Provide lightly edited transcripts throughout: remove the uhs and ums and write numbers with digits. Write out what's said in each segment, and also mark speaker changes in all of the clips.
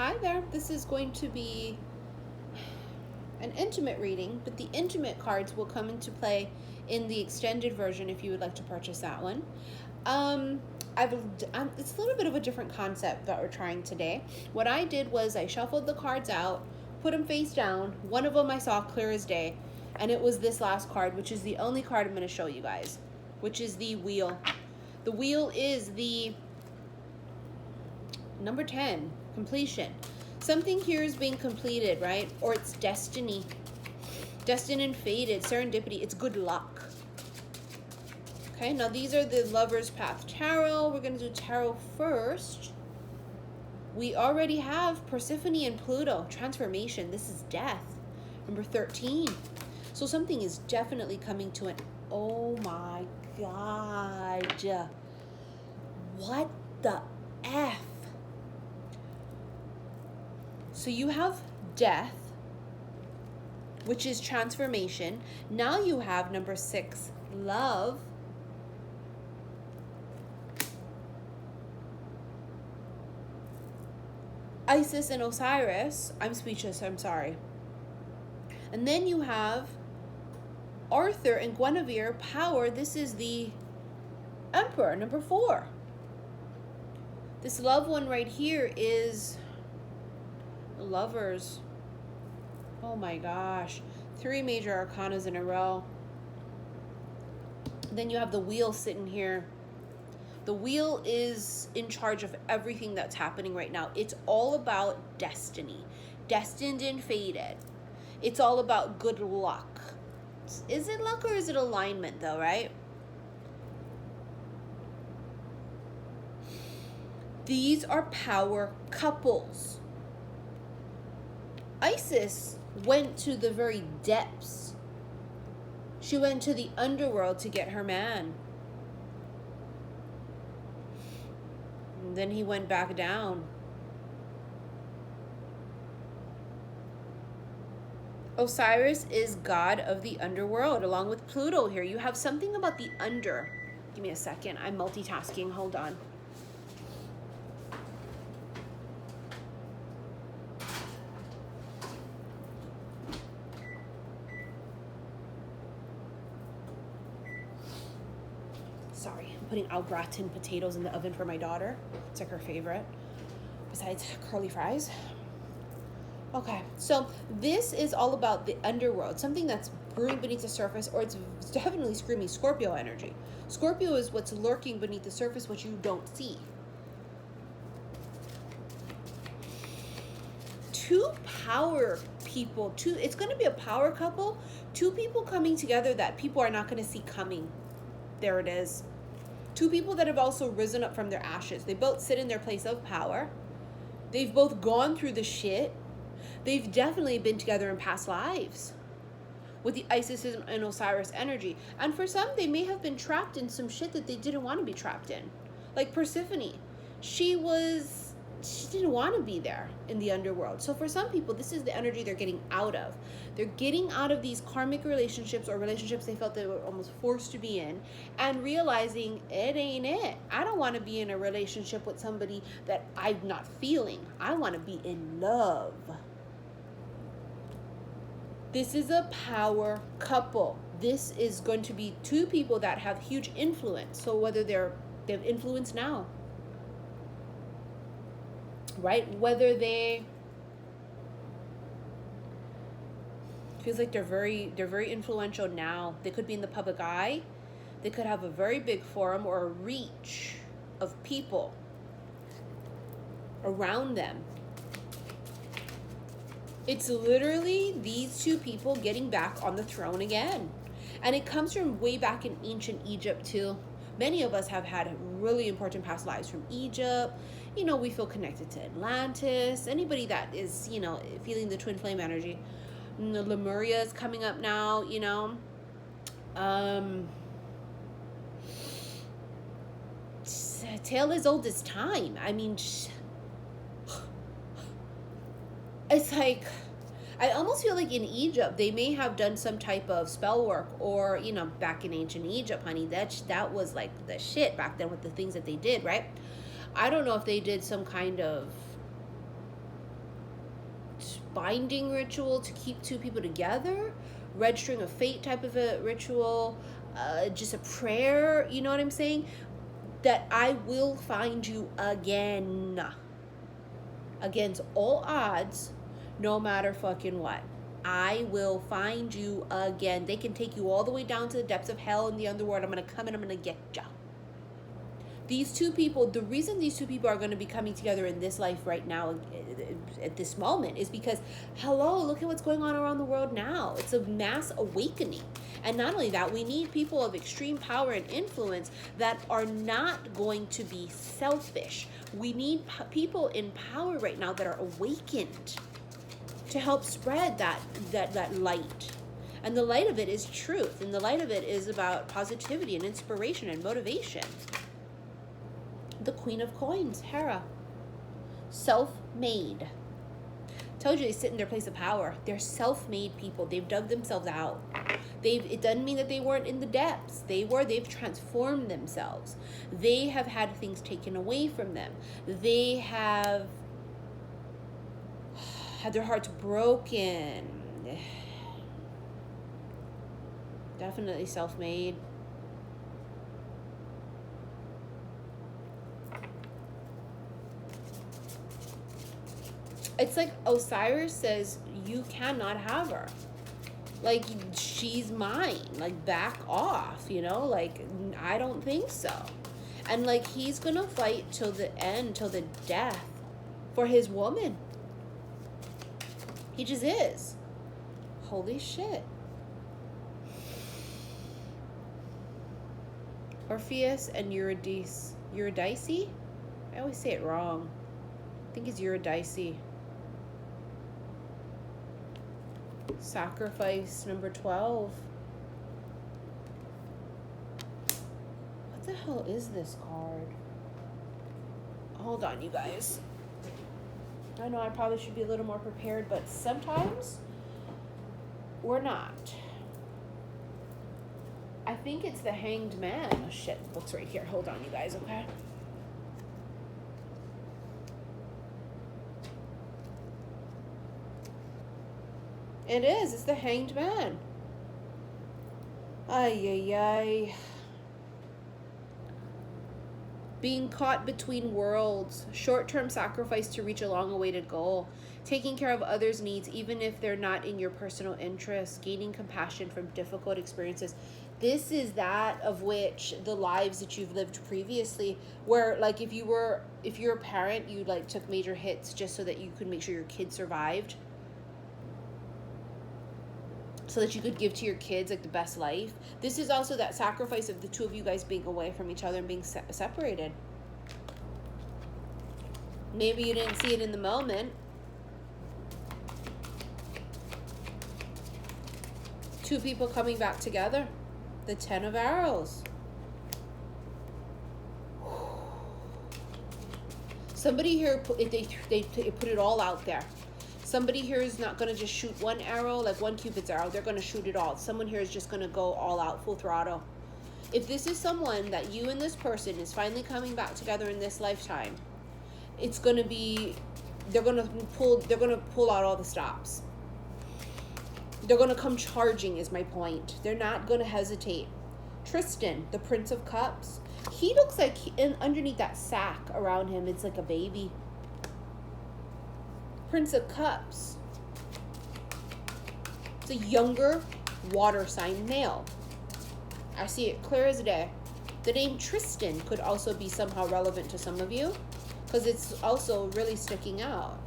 Speaker 1: Hi there. This is going to be an intimate reading, but the intimate cards will come into play in the extended version if you would like to purchase that one. It's a little bit of a different concept that we're trying today. What I did was I shuffled the cards out, put them face down. One of them I saw clear as day, and it was this last card, which is the only card I'm going to show you guys, which is the wheel. The wheel is the number 10, completion. Something here is being completed, right? Or it's destiny. Destined and fated, serendipity. It's good luck. Okay, now these are the Lover's Path Tarot. We're going to do Tarot first. We already have Persephone and Pluto, transformation. This is death. Number 13. So something is definitely coming to an... Oh my God. What the F? So you have death, which is transformation. Now you have number 6, love. Isis and Osiris. I'm speechless, I'm sorry. And then you have Arthur and Guinevere, power. This is the Emperor, number 4. This love one right here is Lovers. Oh my gosh. 3 major arcanas in a row. Then you have the wheel sitting here. The wheel is in charge of everything that's happening right now. It's all about destiny. Destined and fated. It's all about good luck. Is it luck or is it alignment though, right? These are power couples. Isis went to the very depths. She went to the underworld to get her man. And then he went back down. Osiris is god of the underworld, along with Pluto here. You have something about the under. Give me a second. I'm multitasking. Hold on. Sorry, I'm putting au gratin potatoes in the oven for my daughter. It's like her favorite, besides curly fries. Okay, so this is all about the underworld, something that's brewing beneath the surface, or it's definitely screaming Scorpio energy. Scorpio is what's lurking beneath the surface, what you don't see. 2 power people, it's going to be a power couple, 2 people coming together that people are not going to see coming. There it is. 2 people that have also risen up from their ashes. They both sit in their place of power. They've both gone through the shit. They've definitely been together in past lives with the Isis and Osiris energy. And for some, they may have been trapped in some shit that they didn't want to be trapped in. Like Persephone. She didn't want to be there in the underworld. So for some people, this is the energy they're getting out of. They're getting out of these karmic relationships or relationships they felt they were almost forced to be in, and realizing it ain't it. I don't want to be in a relationship with somebody that I'm not feeling. I want to be in love. This is a power couple. This is going to be 2 people that have huge influence. So whether they have influence now, right? Whether they feels like they're very influential now. They could be in the public eye. They could have a very big forum or a reach of people around them. It's literally these 2 people getting back on the throne again. And it comes from way back in ancient Egypt too. Many of us have had really important past lives from Egypt. You know, we feel connected to Atlantis. Anybody that is, you know, feeling the twin flame energy. Lemuria is coming up now, you know. Tale as old as time. I mean, it's like, I almost feel like in Egypt, they may have done some type of spell work, or, you know, back in ancient Egypt, honey, that was like the shit back then with the things that they did, right? I don't know if they did some kind of binding ritual to keep two people together, registering a fate type of a ritual, just a prayer, you know what I'm saying? That I will find you again. Against all odds, no matter fucking what. I will find you again. They can take you all the way down to the depths of hell in the underworld. I'm going to come and I'm going to get ya. These two people, the reason these two people are going to be coming together in this life right now, at this moment, is because, hello, look at what's going on around the world now. It's a mass awakening. And not only that, we need people of extreme power and influence that are not going to be selfish. We need people in power right now that are awakened to help spread that light. And the light of it is truth. And the light of it is about positivity and inspiration and motivation. The Queen of Coins, Hera. Self-made. Told you they sit in their place of power. They're self-made people. They've dug themselves out. It doesn't mean that they weren't in the depths. They've transformed themselves. They have had things taken away from them. They have had their hearts broken. Definitely self-made. It's like Osiris says, you cannot have her. Like, she's mine. Like, back off, you know? Like, I don't think so. And, like, he's gonna fight till the end, till the death for his woman. He just is. Holy shit. Orpheus and Eurydice. Eurydice? I always say it wrong. I think it's Eurydice. Sacrifice number 12. What the hell is this card? Hold on, you guys. I know I probably should be a little more prepared, but sometimes we're not. I think it's the Hanged Man. Oh shit, the book's right here. Hold on, you guys, okay? It is. It's the Hanged Man. Ay, ay, ay. Being caught between worlds. Short-term sacrifice to reach a long-awaited goal. Taking care of others' needs, even if they're not in your personal interest. Gaining compassion from difficult experiences. This is that of which the lives that you've lived previously, where, like, if you're a parent, you, like, took major hits just so that you could make sure your kid survived. So that you could give to your kids, like, the best life. This is also that sacrifice of the two of you guys being away from each other and being separated. Maybe you didn't see it in the moment. Two people coming back together. The 10 of Arrows. Somebody here, they put it all out there. Somebody here is not going to just shoot one arrow, like one Cupid's arrow. They're going to shoot it all. Someone here is just going to go all out, full throttle. If this is someone that you and this person is finally coming back together in this lifetime, it's going to be, they're going to pull out all the stops. They're going to come charging is my point. They're not going to hesitate. Tristan, the Prince of Cups, he looks like underneath that sack around him, it's like a baby. Prince of Cups. It's a younger water sign male. I see it clear as day. The name Tristan could also be somehow relevant to some of you because it's also really sticking out.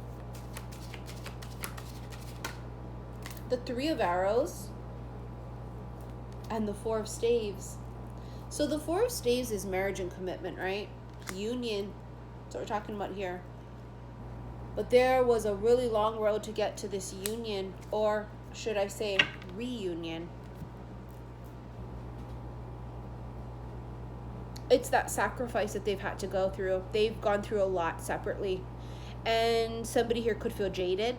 Speaker 1: The 3 of Arrows and the 4 of Staves. So the 4 of Staves is marriage and commitment, right? Union. That's what we're talking about here. But there was a really long road to get to this union, or should I say reunion. It's that sacrifice that they've had to go through. They've gone through a lot separately. And somebody here could feel jaded.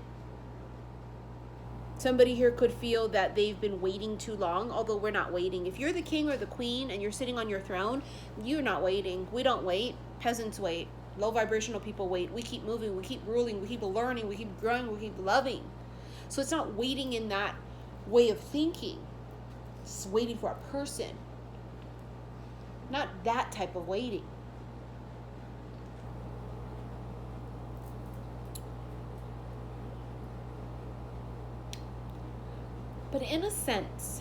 Speaker 1: Somebody here could feel that they've been waiting too long, although we're not waiting. If you're the king or the queen and you're sitting on your throne, you're not waiting. We don't wait. Peasants wait. Low vibrational people wait. We keep moving, we keep ruling, we keep learning, we keep growing, we keep loving. So it's not waiting in that way of thinking. It's waiting for a person. Not that type of waiting. But in a sense,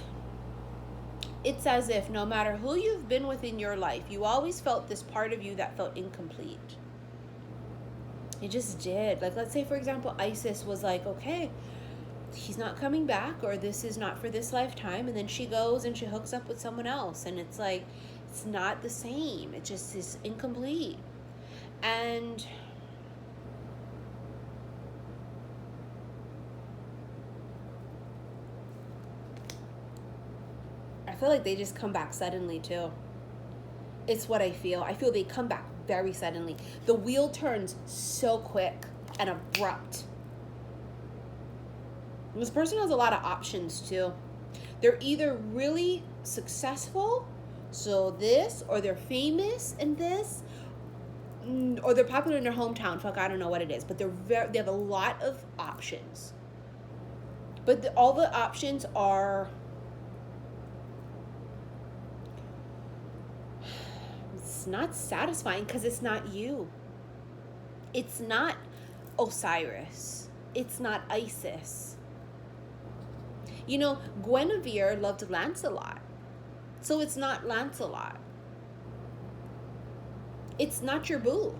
Speaker 1: it's as if no matter who you've been with in your life, you always felt this part of you that felt incomplete. It just did. Like, let's say, for example, Isis was like, okay, he's not coming back, or this is not for this lifetime. And then she goes and she hooks up with someone else. And it's like, it's not the same. It just is incomplete. And I feel like they just come back suddenly too. It's what I feel. I feel they come back very suddenly. The wheel turns so quick and abrupt. This person has a lot of options too. They're either really successful, so this, or they're famous in this, or they're popular in their hometown. Fuck, I don't know what it is, but they have a lot of options. But all the options are, it's not satisfying because it's not you. It's not Osiris. It's not Isis. You know, Guinevere loved Lancelot. So it's not Lancelot. It's not your boo.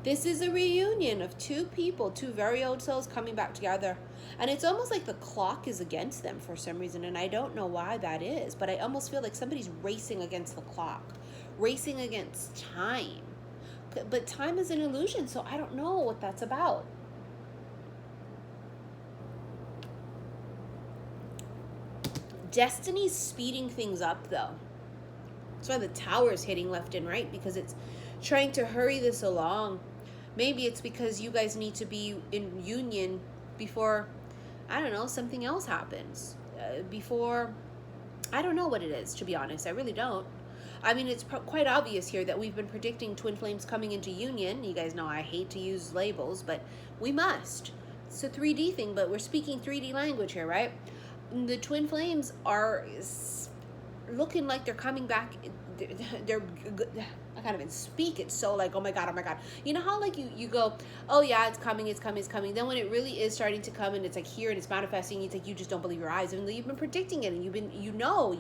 Speaker 1: This is a reunion of two people, two very old souls coming back together. And it's almost like the clock is against them for some reason. And I don't know why that is, but I almost feel like somebody's racing against the clock, racing against time. But time is an illusion, so I don't know what that's about. Destiny's speeding things up, though. That's why the tower's hitting left and right, because it's trying to hurry this along. Maybe it's because you guys need to be in union before, I don't know, something else happens. Before, I don't know what it is, to be honest. I really don't. I mean, it's quite obvious here that we've been predicting twin flames coming into union. You guys know I hate to use labels, but we must. It's a 3D thing, but we're speaking 3D language here, right? The twin flames are looking like they're coming back. They're I can't even speak. It's so like, oh my God. You know how like you go, oh yeah, it's coming. Then when it really is starting to come and it's like here and it's manifesting, it's like you just don't believe your eyes, even though you've been predicting it and you've been, you know.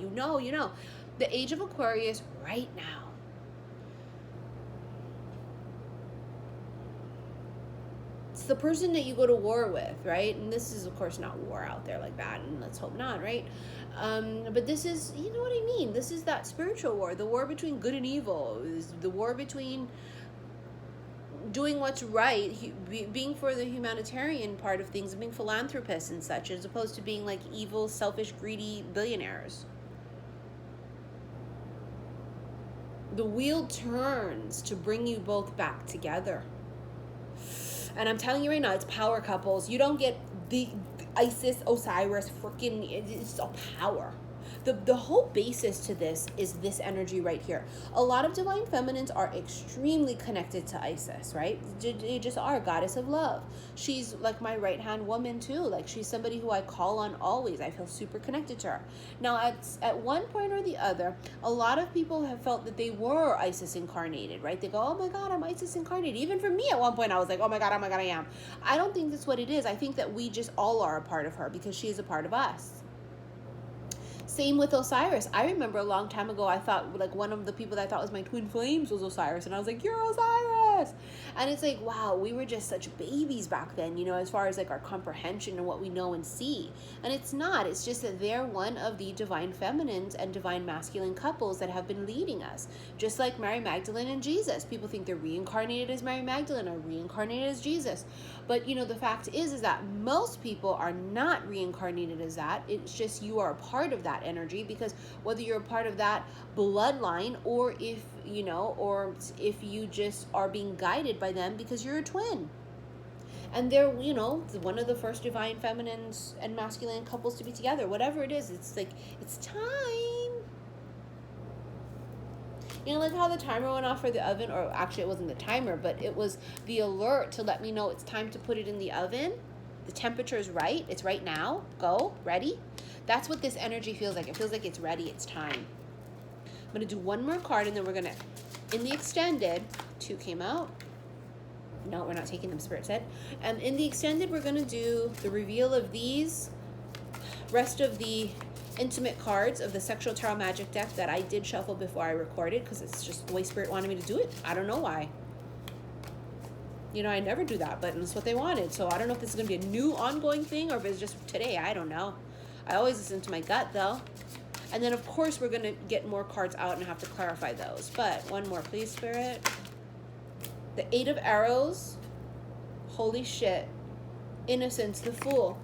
Speaker 1: The age of Aquarius right now. It's the person that you go to war with, right? And this is, of course, not war out there like that, and let's hope not, right? But this is, you know what I mean? This is that spiritual war, the war between good and evil, the war between doing what's right, being for the humanitarian part of things, and being philanthropists and such, as opposed to being like evil, selfish, greedy billionaires. The wheel turns to bring you both back together. And I'm telling you right now, it's power couples. You don't get the Isis, Osiris, freaking, it's all power. The whole basis to this is this energy right here. A lot of divine feminines are extremely connected to Isis, right? They just are, goddess of love. She's like my right-hand woman too. Like she's somebody who I call on always. I feel super connected to her. Now, at one point or the other, a lot of people have felt that they were Isis incarnated, right? They go, oh my God, I'm Isis incarnated. Even for me at one point, I was like, oh my God, I am. I don't think that's what it is. I think that we just all are a part of her because she is a part of us. Same with Osiris. I remember a long time ago, I thought like one of the people that I thought was my twin flames was Osiris. And I was like, you're Osiris. And it's like, wow, we were just such babies back then, you know, as far as like our comprehension and what we know and see. And it's not. It's just that they're one of the divine feminines and divine masculine couples that have been leading us. Just like Mary Magdalene and Jesus. People think they're reincarnated as Mary Magdalene or reincarnated as Jesus. But, you know, the fact is that most people are not reincarnated as that. It's just you are a part of that energy, because whether you're a part of that bloodline or if, you know, or if you just are being guided by them because you're a twin. And they're, you know, one of the first divine feminines and masculine couples to be together. Whatever it is, it's like, it's time. You know, like how the timer went off for the oven, or actually it wasn't the timer, but it was the alert to let me know it's time to put it in the oven. The temperature is right. It's right now. Go. Ready? That's what this energy feels like. It feels like it's ready. It's time. I'm going to do one more card, and then we're going to, in the extended, 2 came out. No, we're not taking them, Spirit said. In the extended, we're going to do the reveal of these rest of the intimate cards of the Sexual Tarot Magic deck that I did shuffle before I recorded, because it's just the way Spirit wanted me to do it. I don't know why. You know, I never do that, but it's what they wanted. So I don't know if this is going to be a new ongoing thing or if it's just today. I don't know. I always listen to my gut, though. And then, of course, we're going to get more cards out and have to clarify those. But one more, please, Spirit. The 8 of Arrows. Holy shit. Innocence, the Fool.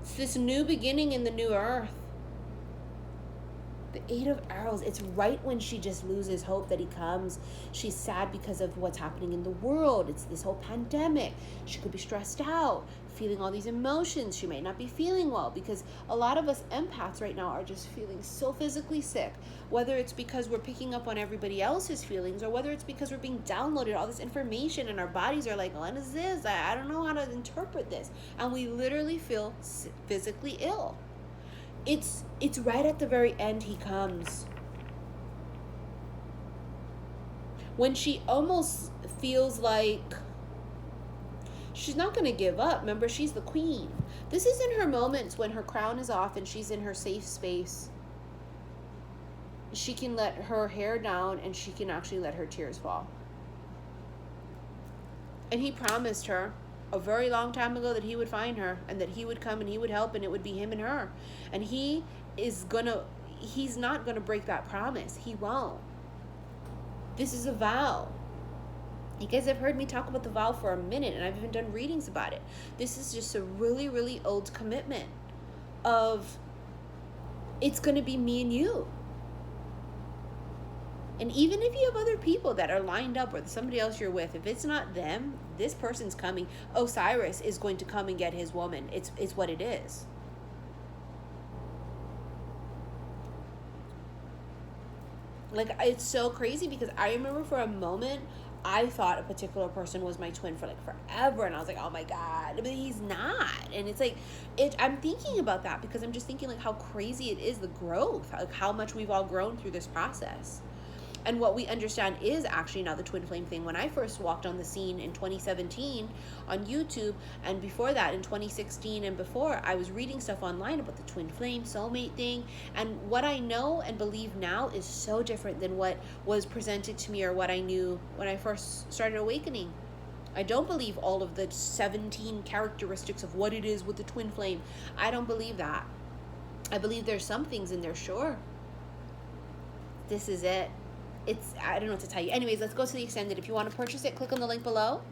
Speaker 1: It's this new beginning in the new earth. The 8 of Arrows, it's right when she just loses hope that he comes. She's sad because of what's happening in the world. It's this whole pandemic. She could be stressed out, feeling all these emotions. She may not be feeling well, because a lot of us empaths right now are just feeling so physically sick, whether it's because we're picking up on everybody else's feelings or whether it's because we're being downloaded all this information and our bodies are like, what is this? I don't know how to interpret this. And we literally feel physically ill. It's right at the very end he comes. When she almost feels like she's not going to give up. Remember, she's the queen. This is in her moments when her crown is off and she's in her safe space. She can let her hair down and she can actually let her tears fall. And he promised her a very long time ago that he would find her and that he would come and he would help and it would be him and her. And he's not gonna break that promise. He won't. This is a vow. You guys have heard me talk about the vow for a minute, and I've even done readings about it. This is just a really, really old commitment of it's gonna be me and you. And even if you have other people that are lined up or somebody else you're with, if it's not them, this person's coming. Osiris is going to come and get his woman. It's what it is. Like, it's so crazy because I remember for a moment, I thought a particular person was my twin for like forever. And I was like, oh my God, but he's not. And it's like, I'm thinking about that because I'm just thinking like how crazy it is, the growth, like how much we've all grown through this process. And what we understand is actually now the twin flame thing. When I first walked on the scene in 2017 on YouTube, and before that in 2016 and before, I was reading stuff online about the twin flame soulmate thing. And what I know and believe now is so different than what was presented to me or what I knew when I first started awakening. I don't believe all of the 17 characteristics of what it is with the twin flame. I don't believe that. I believe there's some things in there, sure. This is it. I don't know what to tell you. Anyways, let's go to the extended. If you want to purchase it, click on the link below.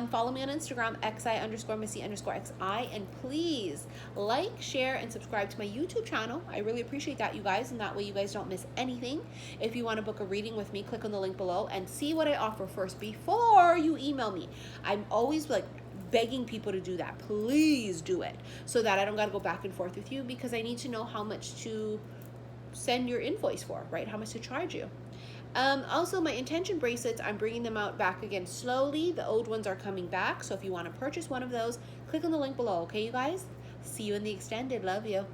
Speaker 1: Follow me on Instagram, xi_missy_xi. And please like, share, and subscribe to my YouTube channel. I really appreciate that, you guys. And that way you guys don't miss anything. If you want to book a reading with me, click on the link below and see what I offer first before you email me. I'm always like begging people to do that. Please do it so that I don't got to go back and forth with you, because I need to know how much to send your invoice for, right? How much to charge you. Also, my intention bracelets, I'm bringing them out back again slowly. The old ones are coming back. So if you want to purchase one of those, click on the link below. Okay, you guys? See you in the extended. Love you.